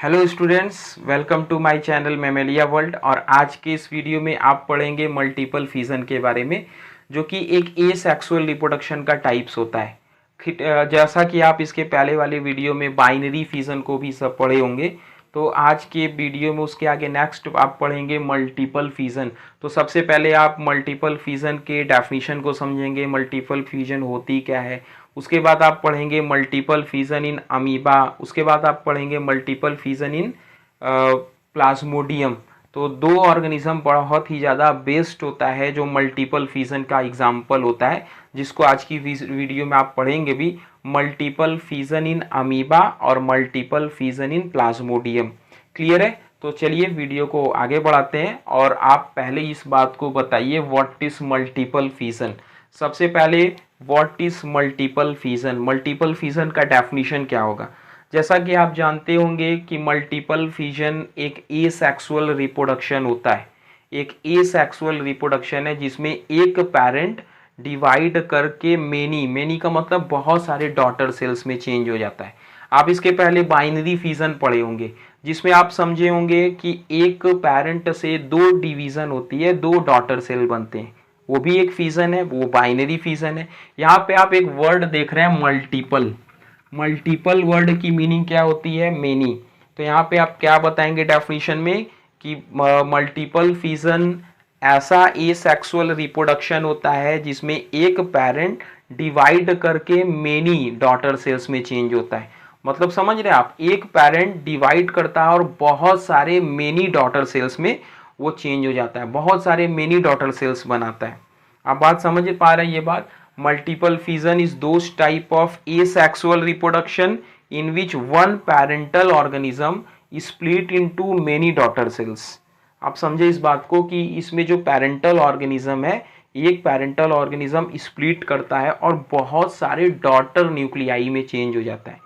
Hello students, welcome to my channel Mammalia world. और आज के इस वीडियो में आप पढ़ेंगे मल्टीपल फिजन के बारे में, जो कि एक एसेक्सुअल रिप्रोडक्शन का टाइप्स होता है। जैसा कि आप इसके पहले वाले वीडियो में बाइनरी फिजन को भी सब पढ़े होंगे, तो आज के वीडियो में उसके आगे नेक्स्ट आप पढ़ेंगे मल्टीपल फिजन। तो सबसे पहले आप मल्टीपल फिजन के डेफिनेशन को समझेंगे, मल्टीपल फिजन होती क्या है। उसके बाद आप पढ़ेंगे मल्टीपल फिजन इन अमीबा। उसके बाद आप पढ़ेंगे मल्टीपल फिजन इन प्लाज्मोडियम। तो दो ऑर्गेनिज्म बहुत ही ज़्यादा बेस्ट होता है जो मल्टीपल फिजन का एग्जाम्पल होता है, जिसको आज की वीडियो में आप पढ़ेंगे भी। मल्टीपल फिजन इन अमीबा और मल्टीपल फिजन इन प्लाज्मोडियम। क्लियर है? तो चलिए वीडियो को आगे बढ़ाते हैं और आप पहले इस बात को बताइए, व्हाट इज मल्टीपल फिजन। सबसे पहले what is multiple fission, multiple fission का डेफिनेशन क्या होगा। जैसा कि आप जानते होंगे कि मल्टीपल फिजन एक एसेक्सुअल रिप्रोडक्शन होता है। एक एसेक्सुअल रिप्रोडक्शन है जिसमें एक पेरेंट डिवाइड करके मेनी का मतलब बहुत सारे डॉटर सेल्स में चेंज हो जाता है। आप इसके पहले बाइनरी फिजन पढ़े होंगे, जिसमें आप समझे होंगे कि एक पेरेंट से दो डिवीजन होती है, दो डॉटर सेल बनते हैं, वो भी एक फिजन है, वो बाइनरी फिजन है। यहाँ पे आप एक वर्ड देख रहे हैं मल्टीपल। मल्टीपल वर्ड की मीनिंग क्या होती है? मेनी। तो यहाँ पे आप क्या बताएंगे डेफिनेशन में कि मल्टीपल फिजन ऐसा एसेक्सुअल रिप्रोडक्शन होता है जिसमें एक पेरेंट डिवाइड करके मेनी डॉटर सेल्स में चेंज होता है। मतलब समझ रहे हैं आप, एक पेरेंट डिवाइड करता है और बहुत सारे मेनी डॉटर सेल्स में वो चेंज हो जाता है, बहुत सारे मेनी डॉटर सेल्स बनाता है। आप बात समझ पा रहे हैं ये बात। Multiple fission is those type of asexual reproduction in which one parental organism split into many daughter cells. आप समझे इस बात को कि इसमें जो पेरेंटल ऑर्गेनिज्म है, एक पेरेंटल ऑर्गेनिज्म स्प्लिट करता है और बहुत सारे डॉटर न्यूक्लियाई में चेंज हो जाता है।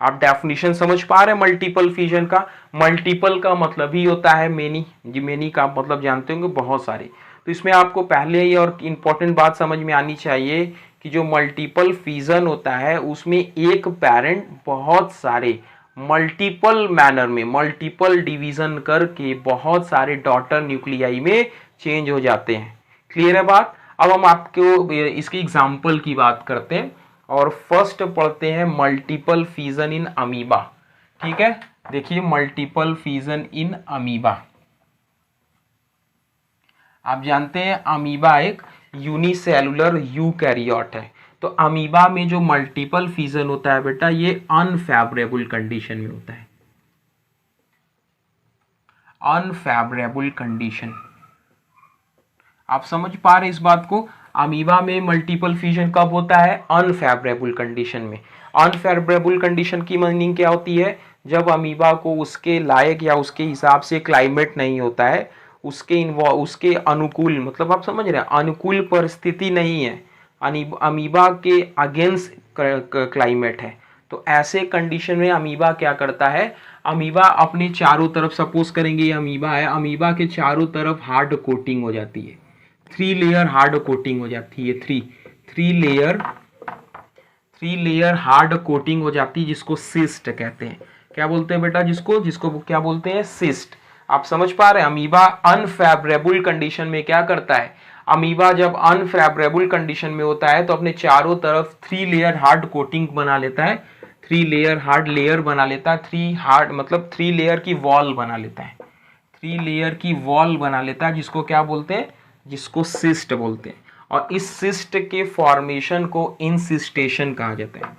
आप डेफिनेशन समझ पा रहे हैं मल्टीपल फिजन का। मल्टीपल का मतलब ही होता है मेनी। जी, मेनी का मतलब जानते होंगे बहुत सारे। तो इसमें आपको पहले ही और इम्पोर्टेंट बात समझ में आनी चाहिए कि जो मल्टीपल फिजन होता है उसमें एक पेरेंट बहुत सारे मल्टीपल मैनर में मल्टीपल डिवीजन करके बहुत सारे डॉटर न्यूक्लियाई में चेंज हो जाते हैं। क्लियर है बात? अब हम आपको इसकी एग्जाम्पल की बात करते हैं और फर्स्ट पढ़ते हैं मल्टीपल फिजन इन अमीबा। ठीक है, देखिए मल्टीपल फिजन इन अमीबा। आप जानते हैं अमीबा एक यूनिसेलुलर यूकैरियोट है। तो अमीबा में जो मल्टीपल फिजन होता है बेटा, ये अनफेवरेबल कंडीशन में होता है। अनफेवरेबल कंडीशन, आप समझ पा रहे इस बात को। अमीबा में मल्टीपल फिजन कब होता है? अनफेवरेबल कंडीशन में। अनफेवरेबल कंडीशन की मीनिंग क्या होती है? जब अमीबा को उसके लायक या उसके हिसाब से क्लाइमेट नहीं होता है, उसके अनुकूल, मतलब आप समझ रहे हैं, अनुकूल परिस्थिति नहीं है, अमीबा के अगेंस्ट क्लाइमेट है। तो ऐसे कंडीशन में अमीबा क्या करता है? अमीबा अपने चारों तरफ, सपोज करेंगे ये अमीबा है, अमीबा के चारों तरफ हार्ड कोटिंग हो जाती है, 3 लेयर हार्ड कोटिंग हो जाती है। थ्री लेयर हार्ड कोटिंग हो जाती है, जिसको सिस्ट कहते हैं। क्या बोलते हैं बेटा? जिसको क्या बोलते हैं? सिस्ट। आप समझ पा रहे हैं? अमीबा अनफेवरेबल कंडीशन में क्या करता है? अमीबा जब अनफेवरेबल कंडीशन में होता है तो अपने चारों तरफ 3 लेयर हार्ड कोटिंग बना लेता है, 3 लेयर हार्ड लेयर बना लेता है, 3 हार्ड मतलब 3 लेयर की वॉल बना लेता है, 3 लेयर की वॉल बना लेता है, जिसको क्या बोलते हैं? जिसको सिस्ट बोलते हैं। और इस सिस्ट के फॉर्मेशन को इंसिस्टेशन कहा जाता है,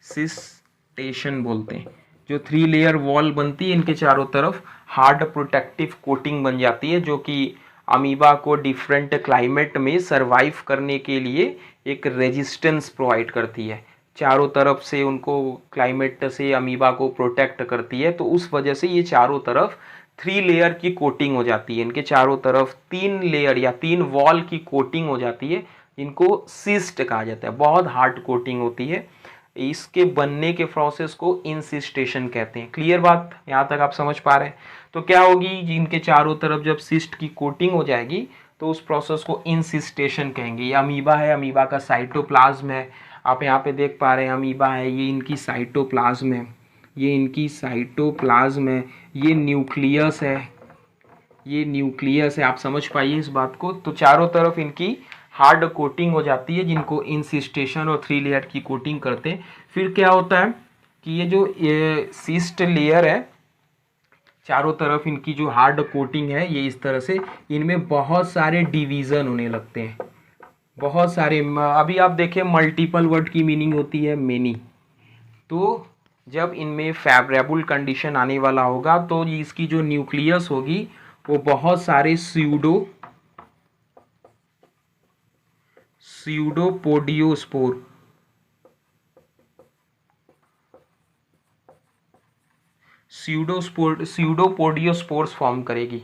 इंसिस्टेशन बोलते हैं। जो 3 लेयर वॉल बनती है, इनके चारों तरफ हार्ड प्रोटेक्टिव कोटिंग बन जाती है, जो कि अमीबा को डिफरेंट क्लाइमेट में सरवाइव करने के लिए एक रेजिस्टेंस प्रोवाइड करती है। चारों तरफ से उनको क्लाइमेट से अमीबा को प्रोटेक्ट करती है। तो उस वजह से ये चारों तरफ 3 लेयर की कोटिंग हो जाती है, इनके चारों तरफ 3 लेयर या 3 वॉल की कोटिंग हो जाती है, इनको सिस्ट कहा जाता है। बहुत हार्ड कोटिंग होती है, इसके बनने के प्रोसेस को इंसिस्टेशन कहते हैं। क्लियर बात? यहाँ तक आप समझ पा रहे हैं? तो क्या होगी, जिनके चारों तरफ जब सिस्ट की कोटिंग हो जाएगी तो उस प्रोसेस को इंसिस्टेशन कहेंगे। ये अमीबा है, अमीबा का साइटोप्लाज्म है। आप यहाँ पे देख पा रहे हैं अमीबा है, ये इनकी साइटोप्लाज्म है। ये इनकी साइटोप्लाज्म है, ये न्यूक्लियस है, ये न्यूक्लियस है। आप समझ पाइए इस बात को। तो चारों तरफ इनकी हार्ड कोटिंग हो जाती है, जिनको इंसिस्टेशन और 3 लेयर की कोटिंग करते हैं। फिर क्या होता है कि ये सिस्ट लेयर है, चारों तरफ इनकी जो हार्ड कोटिंग है ये इस तरह से, इनमें बहुत सारे डिवीज़न होने लगते हैं, बहुत सारे। अभी आप देखें मल्टीपल वर्ड की मीनिंग होती है मेनी। तो जब इनमें फेवरेबल कंडीशन आने वाला होगा तो इसकी जो न्यूक्लियस होगी वो बहुत सारे स्यूडोपोडियोस्पोर स्यूडोपोडियोस्पोर्स फॉर्म करेगी।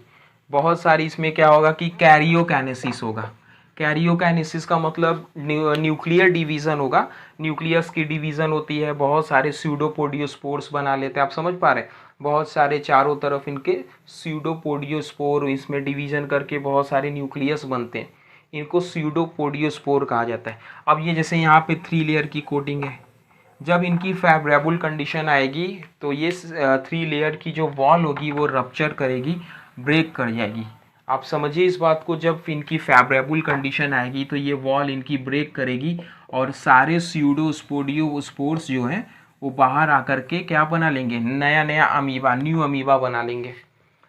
बहुत सारी इसमें क्या होगा कि कैरियोकाइनेसिस होगा। कैरियोकाइनेसिस का मतलब न्यूक्लियर डिवीज़न होगा, न्यूक्लियस की डिवीज़न होती है, बहुत सारे स्यूडोपोडियोस्पोर्स बना लेते हैं। आप समझ पा रहे हैं, बहुत सारे चारों तरफ इनके स्यूडोपोडियोस्पोर, इसमें डिवीज़न करके बहुत सारे न्यूक्लियस बनते हैं, इनको स्यूडोपोडियोस्पोर कहा जाता है। अब ये जैसे यहाँ पे 3 लेयर की कोटिंग है, जब इनकी फेवरेबल कंडीशन आएगी तो ये 3 लेयर की जो वॉल होगी वो रप्चर करेगी, ब्रेक कर जाएगी। आप समझिए इस बात को, जब इनकी फेवरेबल कंडीशन आएगी तो ये वॉल इनकी ब्रेक करेगी और सारे स्यूडोस्पोडियोस्पोर्स जो हैं वो बाहर आकर के क्या बना लेंगे, नया नया अमीबा, न्यू अमीबा बना लेंगे।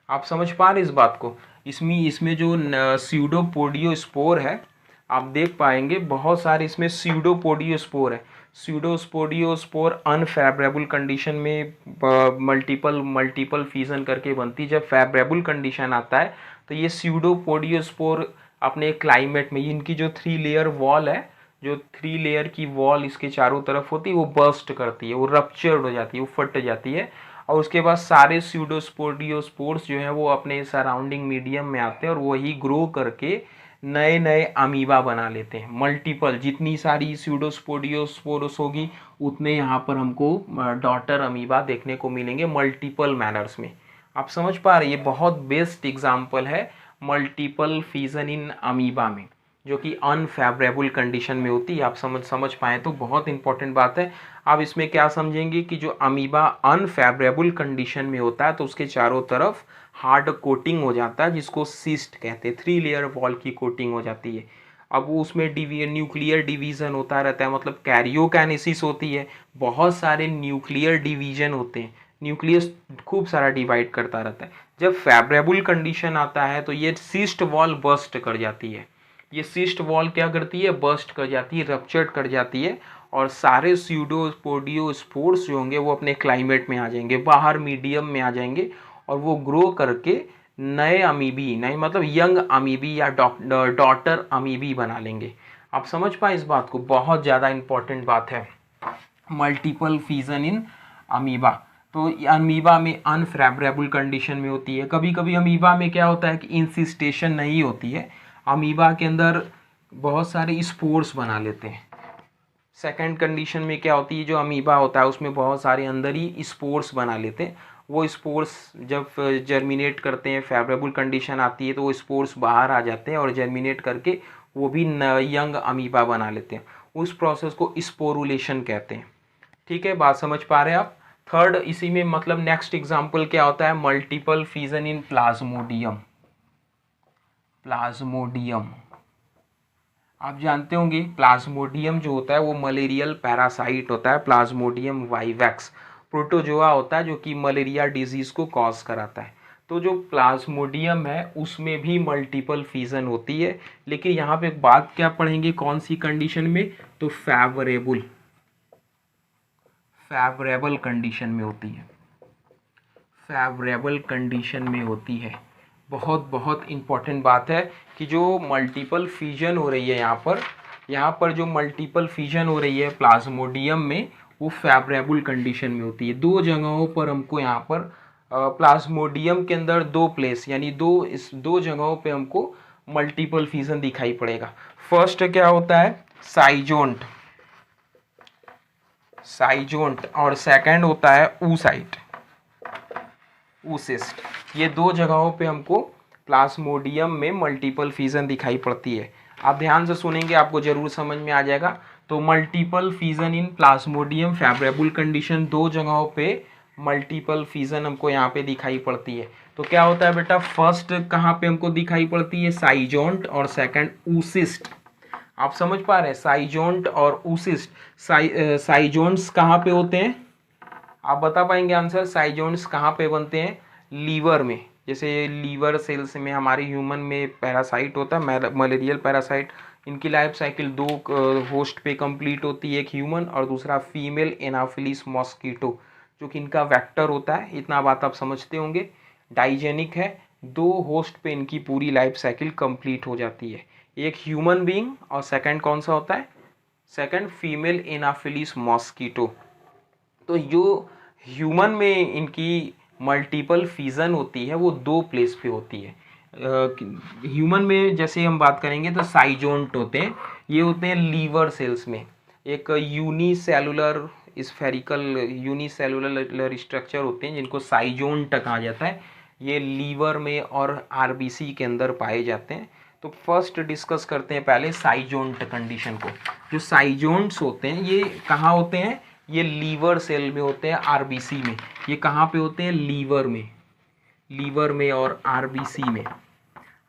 आप समझ पा रहे इस बात को। इसमें जो स्यूडोपोडियोस्पोर है, आप देख पाएंगे बहुत सारे इसमें स्यूडोपोडियोस्पोर है। स्यूडोस्पोडियोस्पोर अनफेवरेबल कंडीशन में मल्टीपल फिजन करके बनती। जब फेवरेबल कंडीशन आता है तो ये स्यूडोपोडियोस्पोर अपने क्लाइमेट में, इनकी जो 3 लेयर वॉल है, जो 3 लेयर की वॉल इसके चारों तरफ होती है वो बर्स्ट करती है, वो रप्चर्ड हो जाती है, वो फट जाती है। और उसके बाद सारे स्यूडोस्पोडियोस्पोर्स जो हैं वो अपने सराउंडिंग मीडियम में आते हैं और वही ग्रो करके नए नए अमीबा बना लेते हैं। मल्टीपल, जितनी सारी स्यूडोस्पोडियोस्पोर्स होगी उतने यहाँ पर हमको डॉटर अमीबा देखने को मिलेंगे मल्टीपल मैनर्स में। आप समझ पा रहे हैं, ये बहुत बेस्ट एग्जाम्पल है मल्टीपल फिजन इन अमीबा में, जो कि अनफेवरेबल कंडीशन में होती है। आप समझ पाएँ तो बहुत इंपॉर्टेंट बात है। आप इसमें क्या समझेंगे कि जो अमीबा अनफेवरेबल कंडीशन में होता है तो उसके चारों तरफ हार्ड कोटिंग हो जाता है, जिसको सिस्ट कहते हैं, 3 लेयर वॉल की कोटिंग हो जाती है। अब वो उसमें न्यूक्लियर डिवीज़न होता रहता है, मतलब कैरियोकाइनेसिस होती है, बहुत सारे न्यूक्लियर डिवीज़न होते हैं, न्यूक्लियस खूब सारा डिवाइड करता रहता है। जब फेवरेबल कंडीशन आता है तो ये सिस्ट वॉल बर्स्ट कर जाती है, ये सिस्ट वॉल क्या करती है, बर्स्ट कर जाती है, रप्चर्ड कर जाती है, और सारे स्यूडोपोडियोस्पोर्स जो होंगे वो अपने क्लाइमेट में आ जाएंगे, बाहर मीडियम में आ जाएंगे, और वो ग्रो करके नए अमीबी, नए मतलब यंग अमीबी या डॉटर अमीबी बना लेंगे। आप समझ पाए इस बात को, बहुत ज़्यादा इंपॉर्टेंट बात है मल्टीपल फिजन इन अमीबा। तो अमीबा में अनफेवरेबल कंडीशन में होती है। कभी कभी अमीबा में क्या होता है कि इंसिस्टेशन नहीं होती है, अमीबा के अंदर बहुत सारे स्पोर्स बना लेते हैं। सेकंड कंडीशन में क्या होती है, जो अमीबा होता है उसमें बहुत सारे अंदर ही स्पोर्स बना लेते हैं। वो स्पोर्स जब जर्मिनेट करते हैं, फेवरेबल कंडीशन आती है तो वो स्पोर्स बाहर आ जाते हैं और जर्मिनेट करके वो भी यंग अमीबा बना लेते हैं। उस प्रोसेस को स्पोरुलेशन कहते हैं। ठीक है, बात समझ पा रहे हैं आप। थर्ड, इसी में मतलब नेक्स्ट एग्जाम्पल क्या होता है, मल्टीपल फिजन इन प्लाज्मोडियम। प्लाज्मोडियम आप जानते होंगे, प्लाज्मोडियम जो होता है वो मलेरियल पैरासाइट होता है। प्लाज्मोडियम वाइवैक्स प्रोटोजोआ होता है जो कि मलेरिया डिजीज़ को कॉज कराता है। तो जो प्लाज्मोडियम है उसमें भी मल्टीपल फिजन होती है, लेकिन यहाँ पे बात क्या पढ़ेंगे, कौन सी कंडीशन में, तो फेवरेबल कंडीशन में होती है, फेवरेबल कंडीशन में होती है। बहुत बहुत इम्पॉर्टेंट बात है कि जो मल्टीपल फिजन हो रही है यहाँ पर जो मल्टीपल फिजन हो रही है प्लाज्मोडियम में, वो फेवरेबल कंडीशन में होती है। 2 जगहों पर हमको यहाँ पर प्लाज्मोडियम के अंदर 2 प्लेस, यानी इस 2 जगहों पे हमको मल्टीपल फिजन दिखाई पड़ेगा। फर्स्ट क्या होता है, साइजोंट, और सेकंड होता है oocyst। ये 2 जगहों पे हमको प्लाज्मोडियम में मल्टीपल फिजन दिखाई पड़ती है। आप ध्यान से सुनेंगे, आपको जरूर समझ में आ जाएगा। तो मल्टीपल फिजन इन प्लाज्मोडियम, फेवरेबल कंडीशन 2 जगहों पे मल्टीपल फिजन हमको यहाँ पे दिखाई पड़ती है। तो क्या होता है बेटा, फर्स्ट कहाँ पे हमको दिखाई पड़ती है, साइजोंट, और सेकंड ऊसिस्ट। आप समझ पा रहे हैं, साइजोंट और ऊसिस्ट। साइजोंट्स कहाँ पे होते हैं, आप बता पाएंगे आंसर, साइजोंट्स कहाँ पे बनते हैं, लीवर में। जैसे लीवर सेल्स में हमारे ह्यूमन में पैरासाइट होता है, मलेरियल पैरासाइट। इनकी लाइफ साइकिल दो होस्ट पे कंप्लीट होती है, एक ह्यूमन और दूसरा फीमेल एनाफिलिस मॉस्किटो, जो कि इनका वेक्टर होता है। इतना बात आप समझते होंगे। डाइजेनिक है, दो होस्ट पे इनकी पूरी लाइफ साइकिल कंप्लीट हो जाती है, एक ह्यूमन बीइंग और सेकंड कौन सा होता है, सेकंड फीमेल एनाफिलिस मॉस्किटो। तो जो ह्यूमन में इनकी मल्टीपल फिजन होती है वो दो प्लेस पे होती है। ह्यूमन में जैसे हम बात करेंगे तो साइजोंट होते हैं, ये होते हैं लीवर सेल्स में। एक यूनिसेलुलर स्फेरिकल यूनिसेलुलर स्ट्रक्चर होते हैं जिनको साइजोंट कहा जाता है, ये लीवर में और आरबीसी के अंदर पाए जाते हैं। तो फर्स्ट डिस्कस करते हैं पहले साइजोंट कंडीशन को। जो साइजोंट्स होते हैं ये कहाँ होते हैं, ये लीवर सेल में होते हैं, आरबीसी में। ये कहाँ पे होते हैं, लीवर में और आरबीसी में।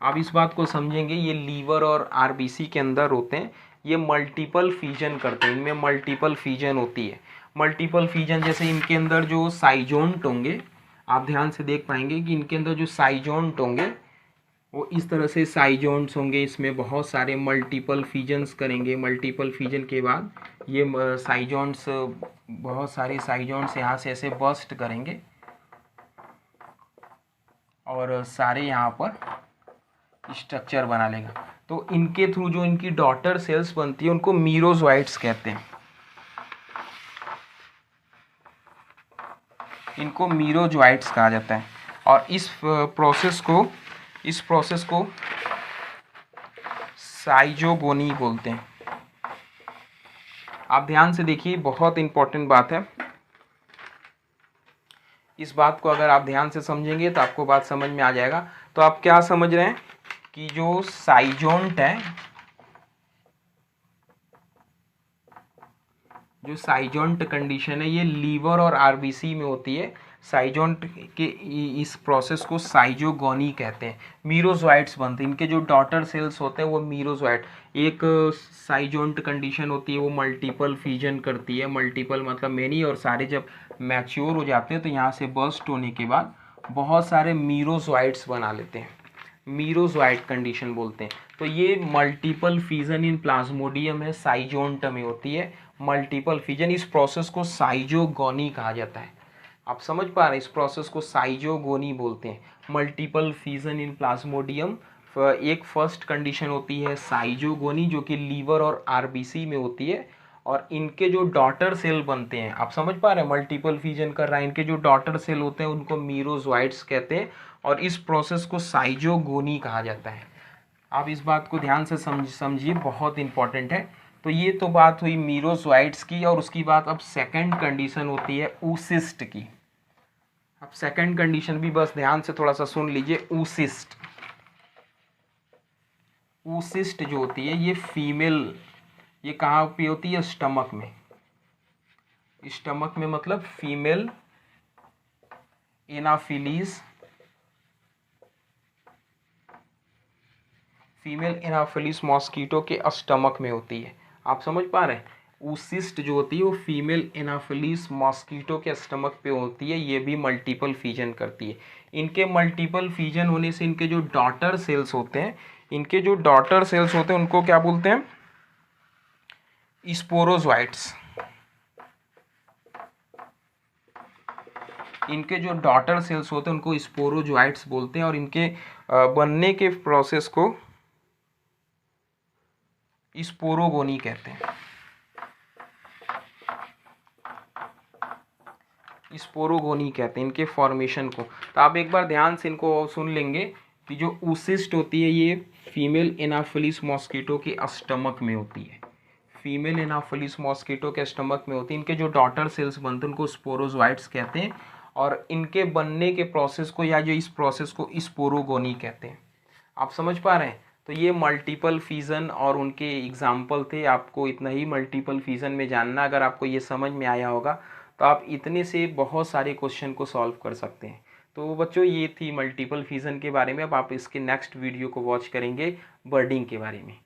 आप इस बात को समझेंगे, ये लीवर और आरबीसी के अंदर होते हैं, ये मल्टीपल फिजन करते हैं, इनमें मल्टीपल फिजन होती है। मल्टीपल फिजन जैसे इनके अंदर जो साइजोंट होंगे, आप ध्यान से देख पाएंगे कि इनके अंदर जो साइजोंट होंगे वो इस तरह से साइजोंट्स होंगे, इसमें बहुत सारे मल्टीपल फिजन्स करेंगे। मल्टीपल फिजन के बाद ये साइजोंट्स, बहुत सारे साइजोंट्स यहाँ से ऐसे बर्स्ट करेंगे और सारे यहाँ पर स्ट्रक्चर बना लेगा। तो इनके थ्रू जो इनकी डॉटर सेल्स बनती है उनको मीरोजोइट्स कहते हैं, इनको मीरोजोइट्स कहा जाता है। और इस प्रोसेस को साइजोगोनी बोलते हैं। आप ध्यान से देखिए, बहुत इंपॉर्टेंट बात है। इस बात को अगर आप ध्यान से समझेंगे तो आपको बात समझ में आ जाएगा। तो आप क्या समझ रहे हैं कि जो साइजोंट है, जो साइजोंट कंडीशन है ये लीवर और आरबीसी में होती है। साइजोंट के इस प्रोसेस को साइजोगोनी कहते हैं। मीरोजोइट्स बनते हैं, इनके जो डॉटर सेल्स होते हैं वो मीरोजोइट। एक साइजोंट कंडीशन होती है वो मल्टीपल फिजन करती है, मल्टीपल मतलब मेनी, और सारे जब मैच्योर हो जाते हैं तो यहाँ से बर्स्ट होने के बाद बहुत सारे मीरोजोइट्स बना लेते हैं, मीरोजोइट कंडीशन बोलते हैं। तो ये मल्टीपल फिजन इन प्लाज्मोडियम है, साइजोंट में होती है मल्टीपल फिजन। इस प्रोसेस को साइजोगोनी कहा जाता है। आप समझ पा रहे हैं, इस प्रोसेस को साइजोगोनी बोलते हैं, मल्टीपल फिजन इन प्लाज्मोडियम। एक फर्स्ट कंडीशन होती है साइजोगोनी जो कि लीवर और आरबीसी में होती है, और इनके जो डॉटर सेल बनते हैं, आप समझ पा रहे हैं, मल्टीपल फिजन कर रहा है, इनके जो डॉटर सेल होते हैं उनको मीरोजोइट्स कहते हैं, और इस प्रोसेस को साइजोगोनी कहा जाता है। आप इस बात को ध्यान से समझिए, बहुत इंपॉर्टेंट है। तो ये तो बात हुई मीरोजोइट्स की, और उसकी बात अब सेकंड कंडीशन होती है ऊसिस्ट की। अब सेकंड कंडीशन भी बस ध्यान से थोड़ा सा सुन लीजिए। ऊसिस्ट जो होती है ये फीमेल, ये कहाँ पे होती है, स्टमक में। स्टमक में मतलब फीमेल एनाफिलिस मॉस्किटो के स्टमक में होती है। आप समझ पा रहे हैं, ऊसिस्ट जो होती है वो फीमेल एनाफिलिस मॉस्किटो के स्टमक पे होती है, ये भी मल्टीपल फिजन करती है। इनके मल्टीपल फिजन होने से इनके जो डॉटर सेल्स होते हैं, उनको क्या बोलते हैं, स्पोरोजोइट्स। इनके जो डॉटर सेल्स होते हैं उनको स्पोरोजोइट्स बोलते हैं, और इनके बनने के प्रोसेस को स्पोरोगोनी कहते हैं। स्पोरोगोनी कहते हैं इनके फॉर्मेशन को। तो आप एक बार ध्यान से इनको सुन लेंगे कि जो ऊसिस्ट होती है ये फीमेल एनाफिलिस मॉस्किटो के स्टमक में होती है, फीमेल एनाफिलिस मॉस्किटो के स्टमक में होती है। इनके जो डॉटर सेल्स बनते हैं उनको स्पोरोजोइट्स कहते हैं, और इनके बनने के प्रोसेस को, या जो इस प्रोसेस को, स्पोरोगोनी कहते हैं। आप समझ पा रहे हैं। तो ये मल्टीपल फिजन और उनके एग्जाम्पल थे, आपको इतना ही मल्टीपल फिजन में जानना। अगर आपको ये समझ में आया होगा तो आप इतने से बहुत सारे क्वेश्चन को सॉल्व कर सकते हैं। तो बच्चों ये थी मल्टीपल फिजन के बारे में। अब आप इसके नेक्स्ट वीडियो को वॉच करेंगे बर्डिंग के बारे में।